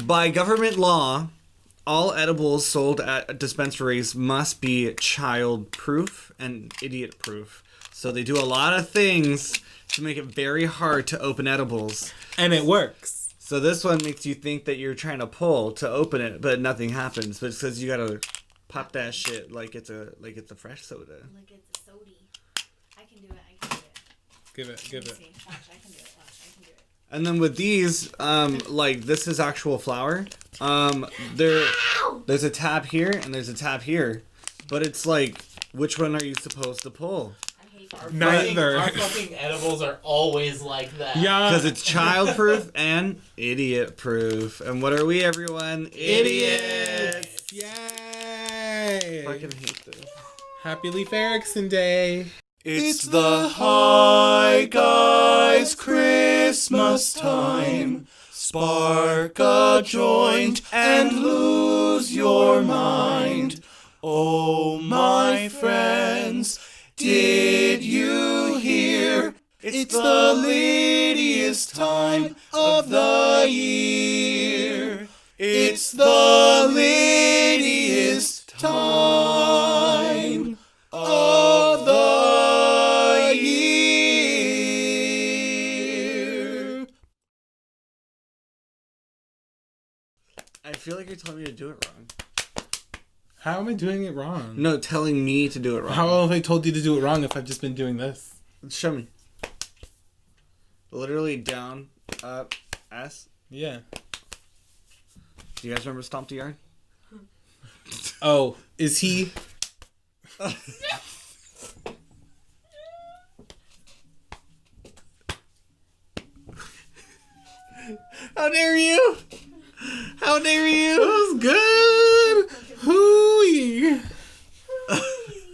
By government law, all edibles sold at dispensaries must be child-proof and idiot-proof. So they do a lot of things to make it very hard to open edibles. And it works. So this one makes you think that you're trying to pull to open it, but nothing happens. But it says you gotta pop that shit like it's a fresh soda. Like it's a sody. I can do it. Give it. Watch, I can do it. Watch, I can do it. And then with these, like this is actual flour. There's a tab here and there's a tab here, but it's like, which one are you supposed to pull? I hate that. Neither. Our fucking edibles are always like that. Yeah. Because it's child-proof and idiot-proof. And what are we, everyone? Idiots! Yay! I fucking hate this. Happy Leif Erikson Day. It's the Hi Guys Christmas time. Spark a joint and lose your mind. Oh, my friends, did you hear? It's the littiest time of the year. It's the littiest time of the year. I feel like you're telling me to do it wrong. How am I doing it wrong? No, telling me to do it wrong. How have I told you to do it wrong if I've just been doing this? Show me. Literally down, up, S. Yeah. Do you guys remember Stomp the Yard? Oh, is he... How dare you? How dare you? That was good! Hooey!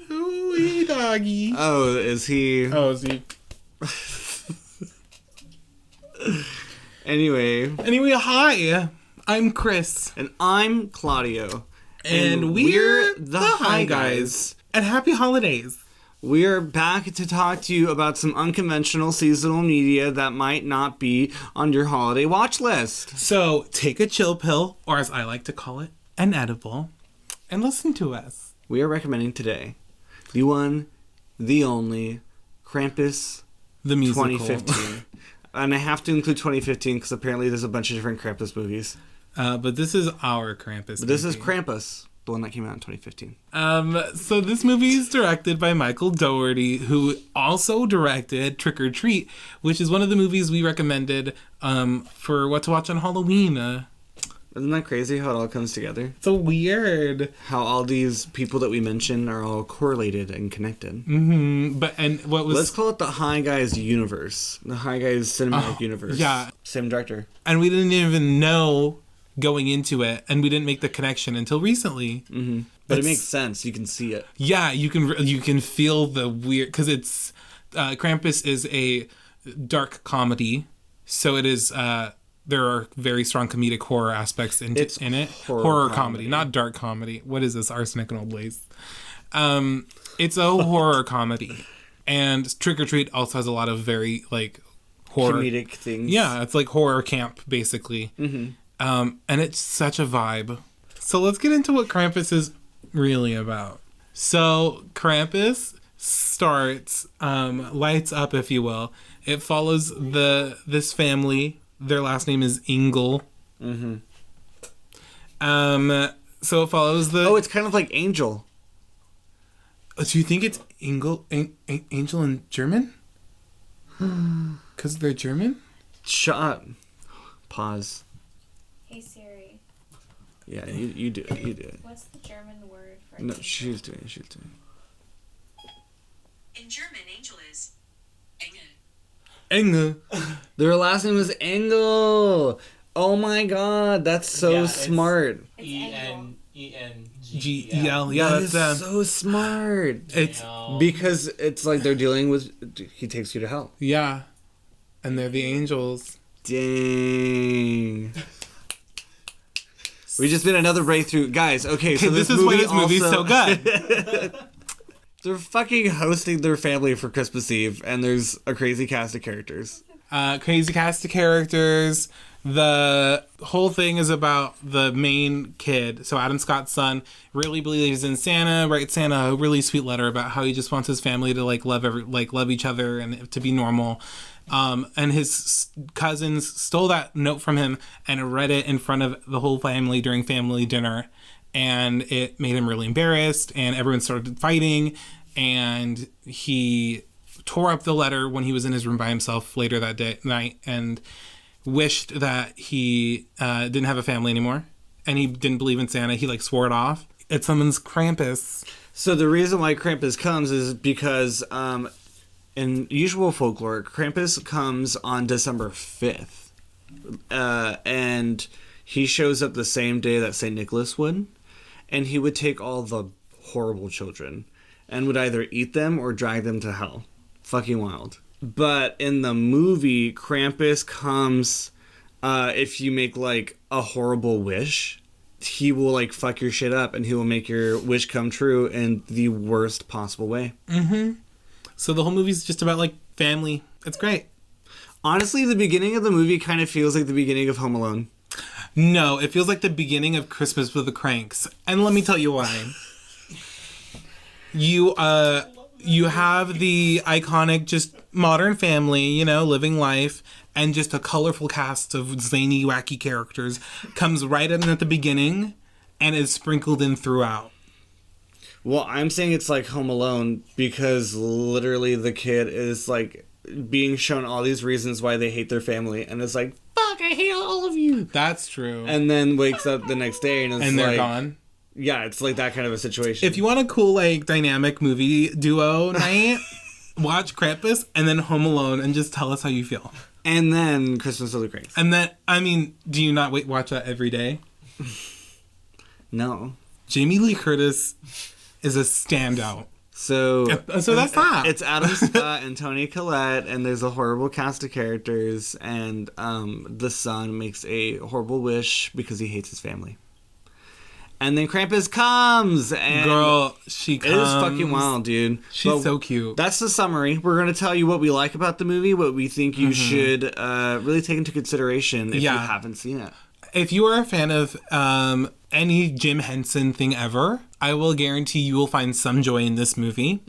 Hooey, doggy. Oh, is he? Oh, is he... Anyway, hi. I'm Chris. and I'm Claudio. And we're the Hi Guys. And happy holidays. We're back to talk to you about some unconventional seasonal media that might not be on your holiday watch list. So take a chill pill, or as I like to call it, an edible, and listen to us. We are recommending today the one, the only, Krampus The musical. 2015. And I have to include 2015 because apparently there's a bunch of different Krampus movies. But this is our Krampus. But this is movie. Krampus, the one that came out in 2015. So this movie is directed by Michael Dougherty, who also directed Trick or Treat, which is one of the movies we recommended for what to watch on Halloween. Isn't that crazy how it all comes together? It's so weird. How all these people that we mentioned are all correlated and connected. Mm-hmm. Let's call it the Hi Guys universe. The Hi Guys cinematic universe. Yeah. Same director. And we didn't even know going into it, and we didn't make the connection until recently. Mm-hmm. But it makes sense. You can see it. Yeah, you can feel the weird, because it's Krampus is a dark comedy, so it is. There are very strong comedic horror aspects in it. Horror comedy, not dark comedy. What is this? Arsenic and Old Blaze. It's a horror comedy, and Trick or Treat also has a lot of very horror comedic things. Yeah, it's like horror camp basically. Mm-hmm. And it's such a vibe. So let's get into what Krampus is really about. So Krampus starts, lights up, if you will. It follows this family. Their last name is Engel. Mm-hmm. So it follows the... Oh, it's kind of like Angel. Do you think it's Engel, Angel in German? Because they're German? Shut up. Pause. Hey Siri, Yeah, you do it. You do it. what's the German word for No, angel? she's doing it. She's doing In German, angel is Engel. Engel. Their last name is Engel. Oh my god, that's so smart. It's Engel. G-E-L. Yeah, That that's is them. so smart. It's... Because it's like they're dealing with... He takes you to hell. Yeah. And they're the angels. Dang. We just made another breakthrough. Guys, okay, so this is why this movie's so good. They're fucking hosting their family for Christmas Eve, and there's a crazy cast of characters. Crazy cast of characters. The whole thing is about the main kid. So Adam Scott's son really believes in Santa, writes Santa a really sweet letter about how he just wants his family to love each other and to be normal. And his cousins stole that note from him and read it in front of the whole family during family dinner. And it made him really embarrassed, and everyone started fighting, and he tore up the letter when he was in his room by himself later that night and wished that he didn't have a family anymore, and he didn't believe in Santa. He swore it off. It summons Krampus. So the reason why Krampus comes is because in usual folklore, Krampus comes on December 5th. And he shows up the same day that St. Nicholas would. And he would take all the horrible children and would either eat them or drag them to hell. Fucking wild. But in the movie, Krampus comes if you make a horrible wish. He will fuck your shit up, and he will make your wish come true in the worst possible way. Mm-hmm. So the whole movie's just about family. It's great. Honestly, the beginning of the movie kind of feels like the beginning of Home Alone. No, it feels like the beginning of Christmas with the Cranks. And let me tell you why. You have the iconic just modern family, living life, and just a colorful cast of zany, wacky characters comes right in at the beginning and is sprinkled in throughout. Well, I'm saying it's like Home Alone because literally the kid is being shown all these reasons why they hate their family, and it's fuck, I hate all of you. That's true. And then wakes up the next day and they're gone. Yeah, it's that kind of a situation. If you want a cool dynamic movie duo night, watch Krampus and then Home Alone and just tell us how you feel. And then Christmas with the Cranks. And then, do you not watch that every day? No. Jamie Lee Curtis is a standout. So that's that. It's Adam Scott and Toni Collette, and there's a horrible cast of characters, and the son makes a horrible wish because he hates his family. And then Krampus comes, and girl, she comes. It is fucking wild, dude. She's so cute. That's the summary. We're going to tell you what we like about the movie, what we think you should really take into consideration if you haven't seen it. If you are a fan of any Jim Henson thing ever, I will guarantee you will find some joy in this movie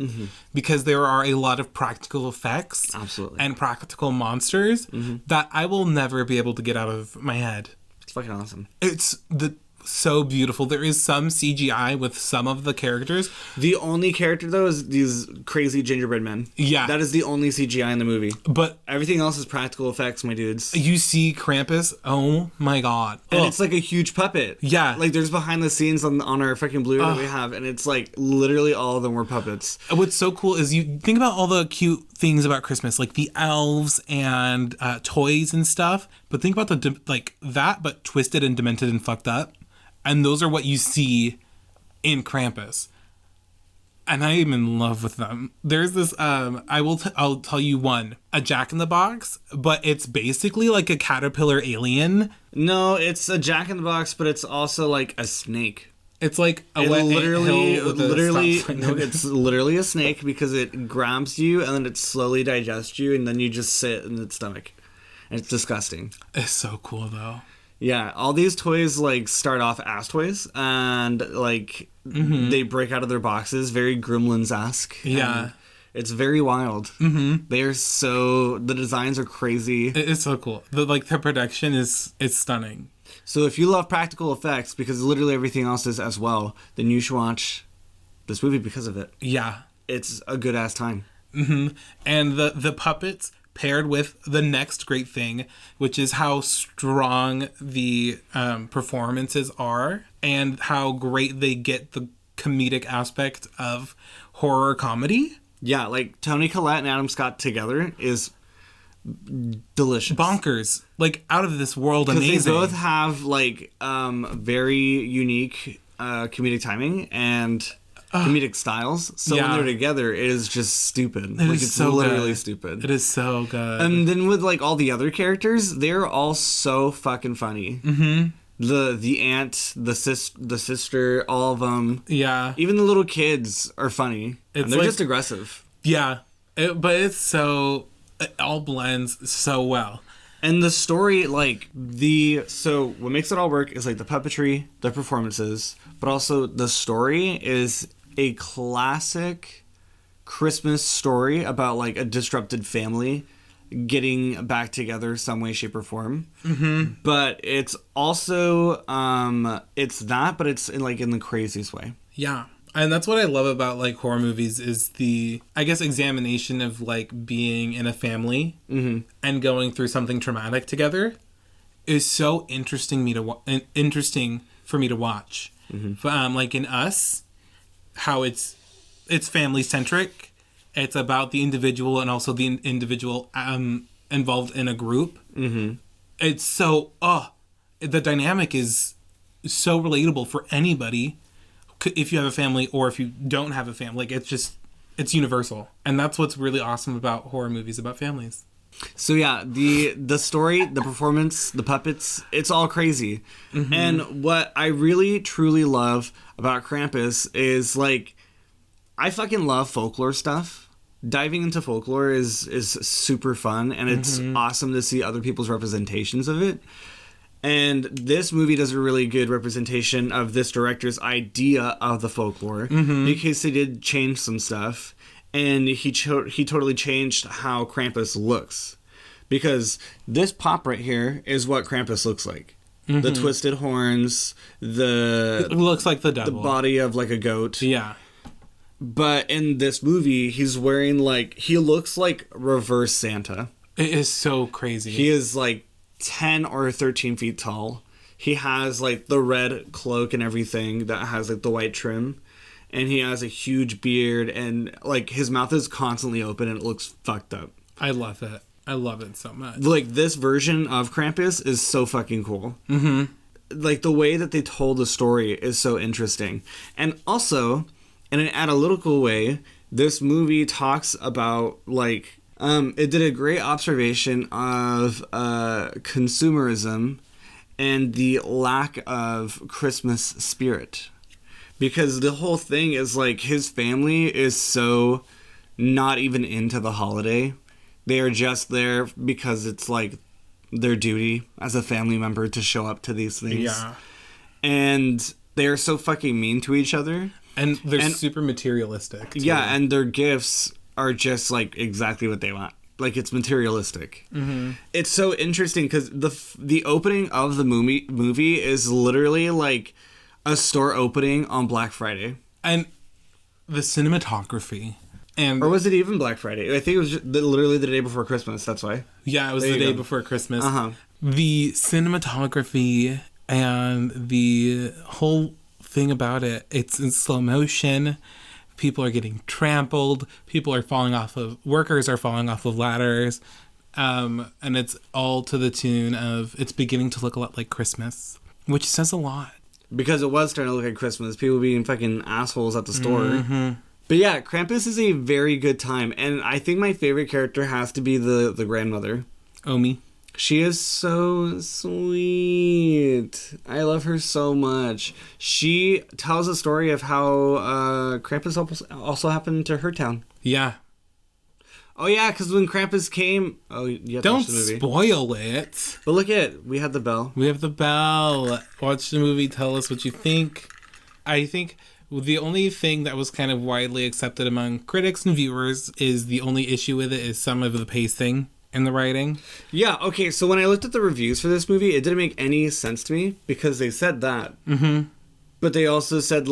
because there are a lot of practical effects and practical monsters that I will never be able to get out of my head. It's fucking awesome. It's so beautiful. There is some CGI with some of the characters. The only character, though, is these crazy gingerbread men. Yeah. That is the only CGI in the movie. But everything else is practical effects, my dudes. You see Krampus, oh my god. And it's a huge puppet. Yeah. There's behind the scenes on our freaking Blu-ray that we have, and it's literally all of them were puppets. What's so cool is you think about all the cute things about Christmas, like the elves and toys and stuff, but think about that, but twisted and demented and fucked up. And those are what you see in Krampus. And I am in love with them. There's this, I'll tell you one. A Jack-in-the-Box, but it's basically like a caterpillar alien. No, it's a Jack-in-the-Box, but it's also a snake. It's like a wet literally, it's literally a snake because it grabs you and then it slowly digests you and then you just sit in its stomach. And it's disgusting. It's so cool, though. Yeah, all these toys start off as toys and they break out of their boxes, very Gremlins-esque. Yeah. It's very wild. Mm-hmm. The designs are crazy. It's so cool. The production is stunning. So if you love practical effects, because literally everything else is as well, then you should watch this movie because of it. Yeah. It's a good ass time. Mm-hmm. And the puppets paired with the next great thing, which is how strong the performances are and how great they get the comedic aspect of horror comedy. Yeah, Toni Collette and Adam Scott together is delicious. Bonkers. Out of this world amazing. Because they both have very unique comedic timing and comedic styles. So when they're together, it is just stupid. It's so literally stupid. It is so good. And then with all the other characters, they're all so fucking funny. Mm-hmm. The aunt, the sister, all of them. Yeah. Even the little kids are funny. And they're just aggressive. Yeah. But it's so... It all blends so well. And the story, so what makes it all work is like the puppetry, the performances, but also the story is a classic Christmas story about like a disrupted family getting back together some way, shape, or form. Mm-hmm. But it's also, it's that, but it's in the craziest way. Yeah. And that's what I love about like horror movies is the, I guess, examination of like being in a family and going through something traumatic together is so interesting for me to watch. Mm-hmm. Like in Us, how it's family centric. It's about the individual and also the individual involved in a group. Mm-hmm. It's so the dynamic is so relatable for anybody. If you have a family or if you don't have a family, it's universal. And that's what's really awesome about horror movies about families. So yeah, the story, the performance, the puppets, it's all crazy. Mm-hmm. And what I really truly love about Krampus is like, I fucking love folklore stuff. Diving into folklore is super fun, and it's awesome to see other people's representations of it. And this movie does a really good representation of this director's idea of the folklore because they did change some stuff, and he totally changed how Krampus looks. Because this pop right here is what Krampus looks like. Mm-hmm. The twisted horns, it looks like the devil. The body of like a goat. Yeah. But in this movie, he's wearing he looks like reverse Santa. It is so crazy. He is 10 or 13 feet tall. He has the red cloak and everything that has the white trim, and he has a huge beard, and his mouth is constantly open and it looks fucked up. I love it. I love it so much. This version of Krampus is so fucking cool. Mm-hmm. The way that they told the story is so interesting. And also, in an analytical way, this movie talks about it did a great observation of consumerism and the lack of Christmas spirit. Because the whole thing is his family is so not even into the holiday. They are just there because it's their duty as a family member to show up to these things. Yeah. And they are so fucking mean to each other. And they're super materialistic, too. Yeah, and their gifts are just exactly what they want. It's materialistic. Mm-hmm. It's so interesting because the opening of the movie is literally a store opening on Black Friday. And the cinematography. Or was it even Black Friday? I think it was just literally the day before Christmas, that's why. Yeah, it was the day before Christmas. Uh-huh. The cinematography and the whole thing about it, it's in slow motion. People are getting trampled. Workers are falling off of ladders. And it's all to the tune of, it's beginning to look a lot like Christmas, which says a lot. Because it was starting to look like Christmas. People being fucking assholes at the store. Mm-hmm. But yeah, Krampus is a very good time. And I think my favorite character has to be the grandmother. Omi. She is so sweet. I love her so much. She tells a story of how Krampus also happened to her town. Yeah. Oh, yeah, because when Krampus came... Oh, you have to watch the movie. Don't spoil it. But look at it. We have the bell. We have the bell. Watch the movie. Tell us what you think. I think the only thing that was kind of widely accepted among critics and viewers is the only issue with it is some of the pacing and the writing. Yeah, okay, so when I looked at the reviews for this movie, it didn't make any sense to me because they said that. Mm-hmm. But they also said,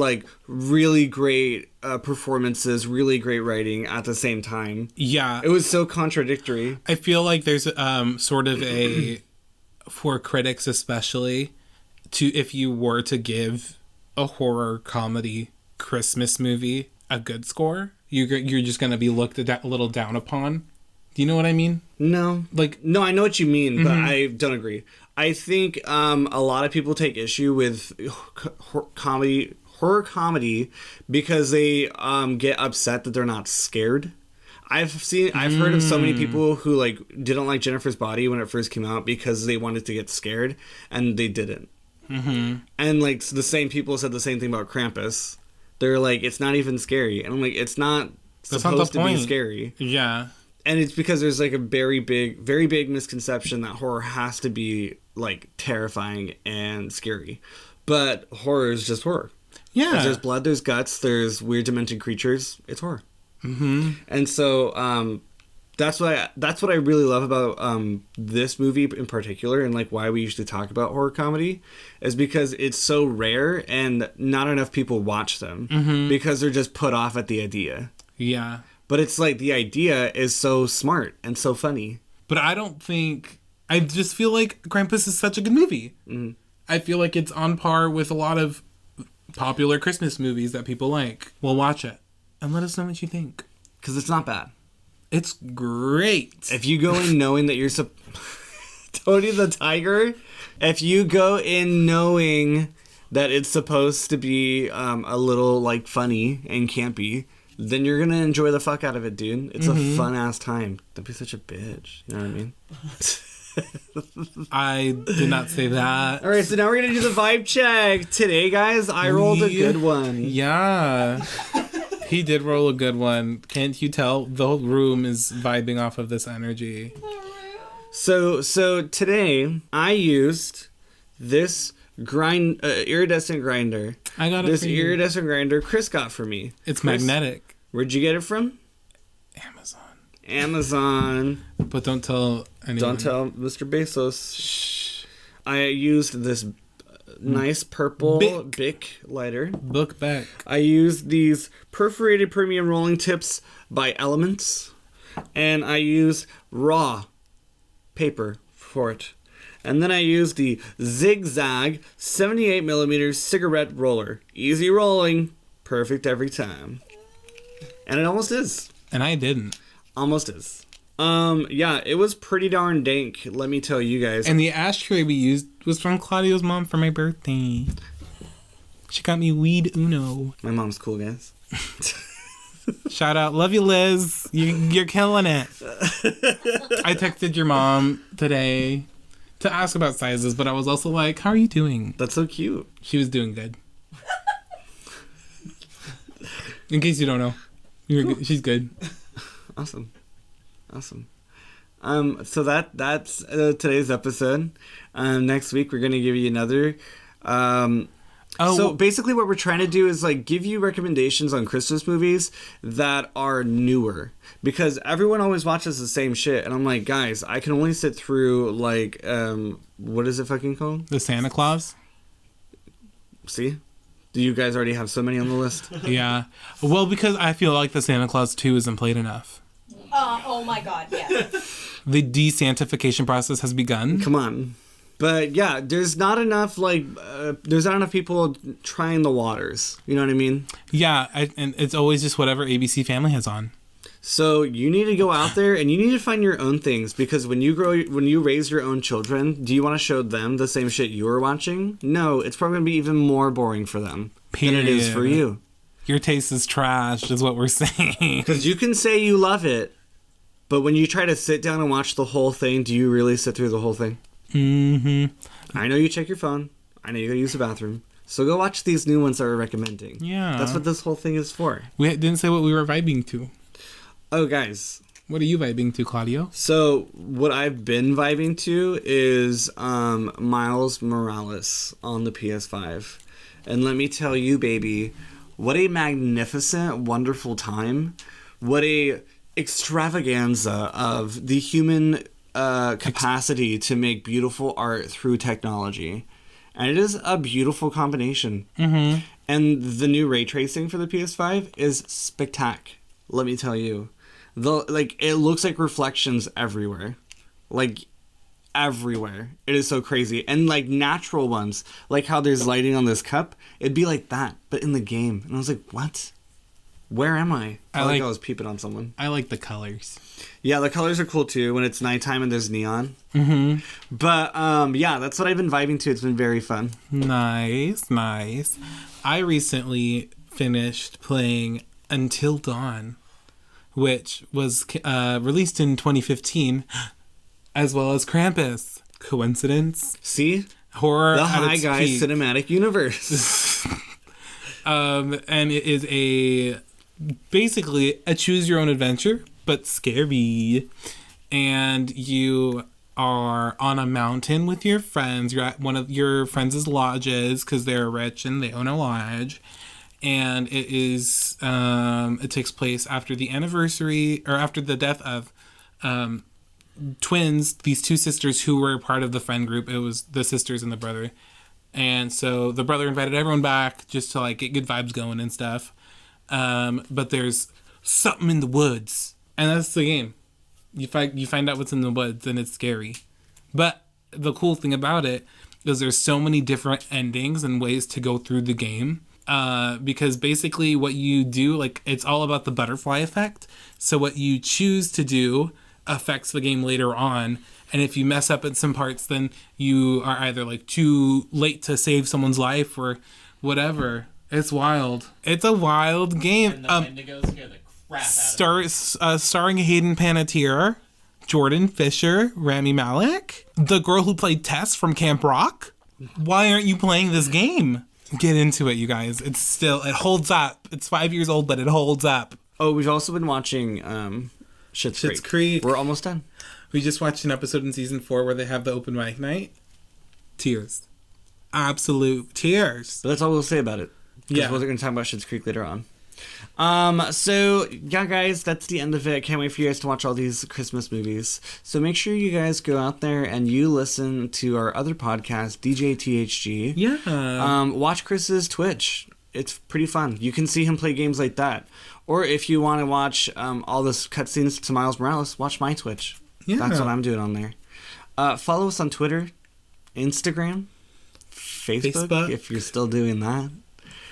really great performances, really great writing at the same time. Yeah. It was so contradictory. I feel like there's sort of a, for critics especially, if you were to give a horror comedy Christmas movie a good score, you're just going to be looked a little down upon. Do you know what I mean? No. No, I know what you mean, but I don't agree. I think a lot of people take issue with horror comedy because they get upset that they're not scared. I've heard of so many people who didn't like Jennifer's Body when it first came out because they wanted to get scared and they didn't. Mm-hmm. And the same people said the same thing about Krampus. They're it's not even scary, and I'm it's not supposed to be scary. Yeah. And it's because there's like a very big misconception that horror has to be like terrifying and scary. But horror is just horror. Yeah. If there's blood, there's guts, there's weird dimension creatures. It's horror. Mm-hmm. And so that's what I really love about this movie in particular, and like why we usually talk about horror comedy, is because it's so rare and not enough people watch them because they're just put off at the idea. Yeah. But it's like the idea is so smart and so funny. But I just feel like Krampus is such a good movie. Mm-hmm. I feel like it's on par with a lot of popular Christmas movies that people like. Well, watch it and let us know what you think. Because it's not bad. It's great. If you go in knowing that you're Tony the Tiger, if you go in knowing that it's supposed to be a little like funny and campy, then you're gonna enjoy the fuck out of it, dude. It's a fun ass time. Don't be such a bitch. You know what I mean? I did not say that. All right, so now we're gonna do the vibe check today, guys. I rolled a good one. Yeah. He did roll a good one. Can't you tell? The whole room is vibing off of this energy. So today I used this iridescent grinder. I got it this for you. iridescent grinder Chris got for me. It's Chris, magnetic. Where'd you get it from? Amazon. But don't tell anyone. Don't tell Mr. Bezos. Shh. I used this nice purple Bic lighter. Look back. I used these perforated premium rolling tips by Elements, and I used raw paper for it. And then I used the Zigzag 78mm cigarette roller. Easy rolling, perfect every time. And it almost is. And I didn't. Almost is. Yeah, it was pretty darn dank, let me tell you guys. And the ashtray we used was from Claudio's mom for my birthday. She got me weed Uno. My mom's cool, guys. Shout out. Love you, Liz. You're killing it. I texted your mom today to ask about sizes, but I was also like, how are you doing? That's so cute. She was doing good. In case you don't know. She's good. Awesome. So that's today's episode. Next week we're gonna give you another. So basically what we're trying to do is like give you recommendations on Christmas movies that are newer, because everyone always watches the same shit, and I'm like, guys, I can only sit through like what is it fucking called? The Santa Claus. See? Do you guys already have so many on the list? Yeah. Well, because I feel like the Santa Claus 2 isn't played enough. Oh my god, yes. The desantification process has begun. Come on. But yeah, there's not enough people trying the waters. You know what I mean? Yeah, and it's always just whatever ABC Family has on. So you need to go out there and you need to find your own things, because when you raise your own children, do you want to show them the same shit you were watching? No, it's probably going to be even more boring for them than it is for you. Your taste is trash, is what we're saying. Because you can say you love it, but when you try to sit down and watch the whole thing, do you really sit through the whole thing? Mm-hmm. I know you check your phone. I know you go use the bathroom. So go watch these new ones that we're recommending. Yeah. That's what this whole thing is for. We didn't say what we were vibing to. Oh, guys. What are you vibing to, Claudio? So what I've been vibing to is Miles Morales on the PS5. And let me tell you, baby, what a magnificent, wonderful time. What a extravaganza of the human capacity to make beautiful art through technology. And it is a beautiful combination. Mm-hmm. And the new ray tracing for the PS5 is spectacular. Let me tell you. It looks like reflections everywhere. Like, everywhere. It is so crazy. And, like, natural ones. Like how there's lighting on this cup. It'd be like that, but in the game. And I was like, what? Where am I? I was peeping on someone. I like the colors. Yeah, the colors are cool, too, when it's nighttime and there's neon. Mm-hmm. But, yeah, that's what I've been vibing to. It's been very fun. Nice. I recently finished playing Until Dawn, which was released in 2015, as well as Krampus. Coincidence? See? Horror the at High its Guys peak. Cinematic Universe. And it is basically a choose your own adventure, but scary. And you are on a mountain with your friends. You're at one of your friends' lodges because they're rich and they own a lodge. And it is, it takes place after the anniversary, or after the death of twins, these two sisters who were part of the friend group. It was the sisters and the brother. And so the brother invited everyone back just to like get good vibes going and stuff. But there's something in the woods, and that's the game. You find out what's in the woods, and it's scary. But the cool thing about it is there's so many different endings and ways to go through the game. Because basically what you do, like, it's all about the butterfly effect. So what you choose to do affects the game later on. And if you mess up at some parts, then you are either like too late to save someone's life or whatever. It's wild. It's a wild game. And the Wendigos scare the crap out of me. Starring Hayden Panettiere, Jordan Fisher, Rami Malek, the girl who played Tess from Camp Rock. Why aren't you playing this game? Get into it, you guys. It holds up. It's 5 years old, but it holds up. Oh, we've also been watching Schitt's Creek. We're almost done. We just watched an episode in season 4 where they have the open mic night. Tears. Absolute tears. But that's all we'll say about it. Yeah. We're going to talk about Schitt's Creek later on. So, yeah, guys, that's the end of it. Can't wait for you guys to watch all these Christmas movies. So make sure you guys go out there and you listen to our other podcast, DJ THG. Yeah. Watch Chris's Twitch. It's pretty fun. You can see him play games like that. Or if you want to watch all this cutscenes to Miles Morales, watch my Twitch. Yeah. That's what I'm doing on there. Follow us on Twitter, Instagram, Facebook. If you're still doing that.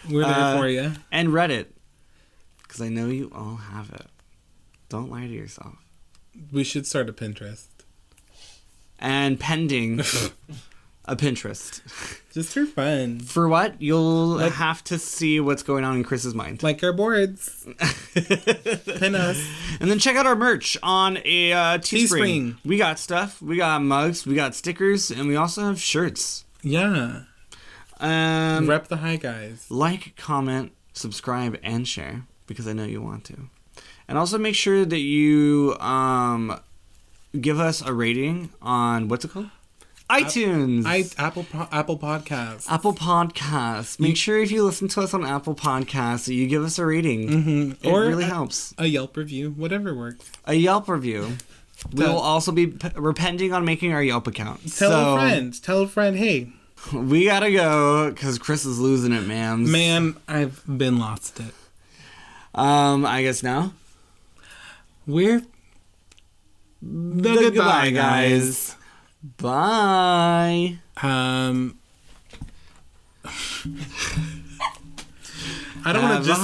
We're there for you. And Reddit. Because I know you all have it. Don't lie to yourself. We should start a Pinterest. And pending a Pinterest. Just for fun. For what? You'll have to see what's going on in Chris's mind. Like our boards. Pin us. And then check out our merch on a Teespring. We got stuff. We got mugs. We got stickers. And we also have shirts. Yeah. Rep the high guys. Like, comment, subscribe, and share. Because I know you want to. And also make sure that you give us a rating on, what's it called? iTunes. Apple Podcasts. Apple Podcasts. Make sure if you listen to us on Apple Podcasts that you give us a rating. Mm-hmm. It really helps. A Yelp review. Whatever works. A Yelp review. We will also be pending on making our Yelp account. Tell a friend, hey. We gotta go because Chris is losing it, ma'am. Man, I've been lost it. I guess now we're the goodbye guys. Bye. I don't want to just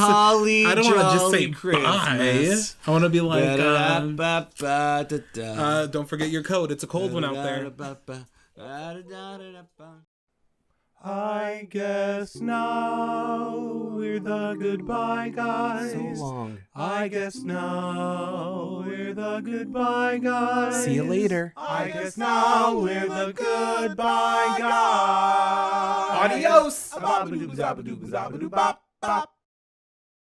say Christmas. Bye. I want to be like, don't forget your coat. It's a cold one out there. I guess now we're the goodbye guys. So long. I guess now we're the goodbye guys. See you later. I guess now we're the goodbye guys. Adios. Ba-ba-doo-ba-doo-ba-doo-ba-doo-bop-bop.